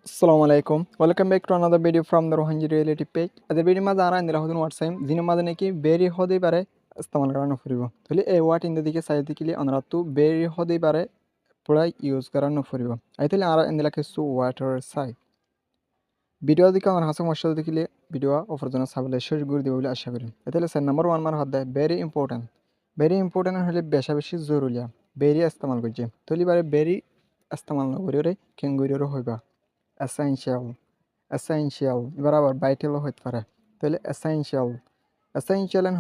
Assalamu alaikum. Welcome back to another video from the Rohanji Reality page. At the video ma jara indira hodun what time dino ma neki berry hode pare istemal karano furibo. Tole e what in the dike side dikili anratu berry hode pare pura use karano furibo. Aitele ara indila ke su water side. Video দিকে আমার হাসা মশলা দেখিলে video offer জন্য সাবলে শেষ করে দিব বলে আশা করি এতলে স্যার নাম্বার 1 মার হদ্দা ভেরি ইম্পর্টেন্ট হলে বেশা বেশি জরুরি বেরি ইস্তেমাল করছে তলি বারে বেরি ইস্তেমাল না করিও রে কেন করিও হইবা essential এবার আবার ভাইটাল হইতে পারে তাহলে essential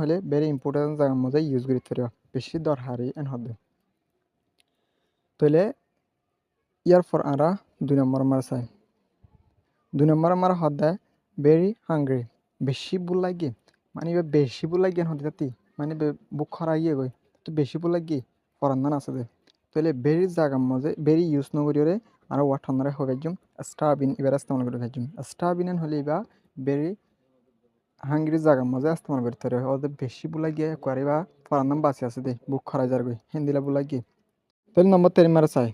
হলে ভেরি ইম্পর্টেন্ট জায়গার মধ্যে ইউজ করতে পারিও বেশি দরকারি এন হবে তাহলে ইয়ার ফর আরা 2 নম্বর মার চাই 2 নম্বর আমার হদ্দা ভেরি হাংরি বেশি বুল লাগে মানে বেশি বুল লাগে হতে যাতি মানে বুক খরা ইয়ে গই তো বেশি বুল লাগে ফরান্দান আছে দে তাহলে ভেরি জায়গার মধ্যে ভেরি ইউজ ন করিও রে আর ওয়াট হন্দারে হবে একদম স্টাবিন এবার ইস্তেমাল করে একদম স্টাবিন হলে বা ভেরি হাংরি জায়গার মধ্যে ইস্তেমাল করতে পারে ওদের বেশি বুল লাগে করে বা ফরান্দান বাঁচে আছে দে বুক খরা যার গই হিন্দিলা বুল লাগে তাহলে নম্বর 3 মারা চাই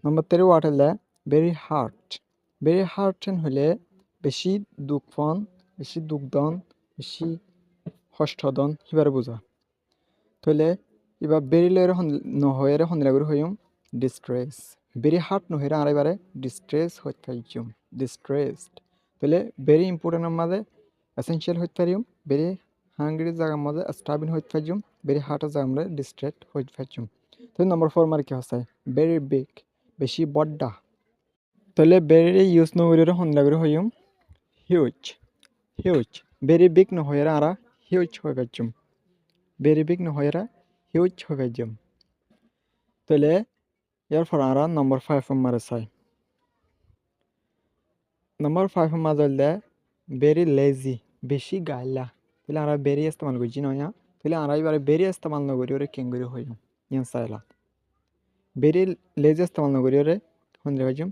নম্বর 3 ওয়াট হলে ভেরি হার্ট হলে বেশি দুঃখন বেশি দুঃখদন বেশি হষ্টদন এবারে বোঝা তাহলে এবার বেরি লয়ের নহয়ের হন্দিলা করে হইম ডিস্ট্রেস বেরি হার্ট নহয়ের আর এবারে ডিস্ট্রেস হইতে পাইম ডিস্ট্রেসড তাহলে ভেরি ইম্পর্টেন্টের মাঝে এসেনশিয়াল হইতে পারিম ভেরি হাংরি জায়গার মাঝে স্টাবিন হইতে পাইম ভেরি হার্টের জায়গার মাঝে ডিস্ট্রেট হইতে পাইম তাহলে নম্বর 4 মার কি হচ্ছে ভেরি বিগ বেশি বড্ডা তাহলে ভেরি ইউজ নহয়ের হন্দিলা করে হইম হিউজ ভেরি বিগ নহয়ের আর হিউজ হয়ে পাইম ভেরি বিগ নহয়ের হিউজ হয়ে পাইম তাহলে এরপর আমরা নম্বর 5 মারে চাই নম্বর 5 মাঝে হলে ভেরি লেজি বেশি গাইলা তাহলে আমরা ভেরি ইস্তেমাল করছি নয়া তাহলে আমরা এবারে ভেরি ইস্তেমাল না করি ওরে কেন করে হইম ইয়ান চাইলা ভেরি লেজি ইস্তেমাল না করি ওরে হন্দিলা পাইম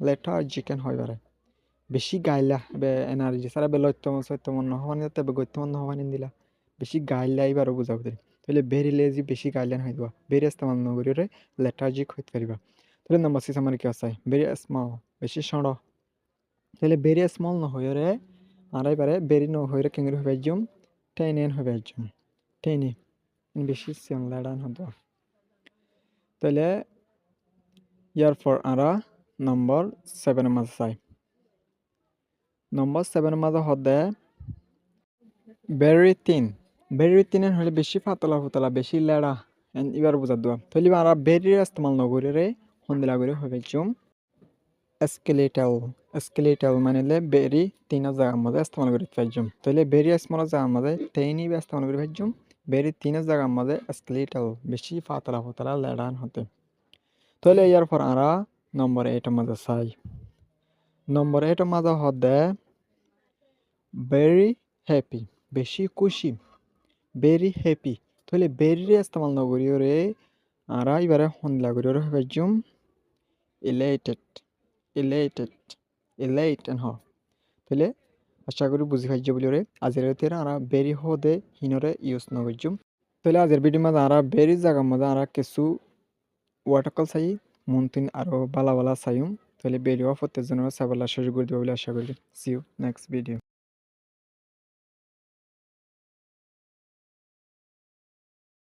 লেটার্জিক এন হয় বারে বেশি গাইলা এনার্জি সারা লত্যমন নহবানি তবে গত্যমন নহবানি দিলা বেশি গাইলা এবারও বুঝাবো তাহলে ভেরি লেজি বেশি গাইলেন হয়ে যাবা ভেরি ইস্তেমাল ন করি লেটার্জিক হইতে পারিবা তাহলে নম্বর 6 আমার কি আছে ভেরি স্মল বেশি সড় তাহলে ভেরি স্মল ন হয়ে রে আর এবারে ভেরি ন হয়ে কেন হয়ে যাম টেন হয়ে যাম টেনি বেশি সিমলাডান হতো তাহলে ইয়ার ফর আরা নম্বর 7 মাঝে চাই নম্বর 7 মাঝে হদে ভেরি তিন হলে বেশি ফাতলা বেশি লেড়া এবার বোঝা দেওয়া তাহলে আমরা ভেরি ইস্তেমাল ন করে রে হন্দিলা করে হয়ে যাম স্কেলেটাল মানে ভেরি 3 জায়গার মধ্যে ইস্তেমাল করে পাইজম তাহলে ভেরি স্মল জায়গার মধ্যে টেইনি ইস্তেমাল করে পাইজম ভেরি 3 জায়গার মধ্যে স্কেলেটাল বেশি ফাতলা লেড়ান হতে তাহলে ইয়ার পর আমরা নম্বর 8 মাঝে চাই নম্বর 8 মাঝে হদে ভেরি হ্যাপি বেশি খুশি ভেরি হ্যাপি তাহলে ভেরি ইস্তেমাল ন করি রে আর এবারে হন্দিলা করি রে পাইজম ইলেট এন হ তাহলে আশা করি বুঝি পাইজ বলি রে আজের আমরা ভেরি হদে হিনরে ইউজ ন করছুম তাহলে আজের ভিডিও মাঝে আমরা ভেরি জায়গার মধ্যে আমরা কিছু ওয়াটাকল চাই মন্তিন আরো বালা চাইম তাহলে ভিডিও প্রত্যেকজনের সাবলা শেষ করে দেবো বলে আশা করি সি ইউ নেক্সট ভিডিও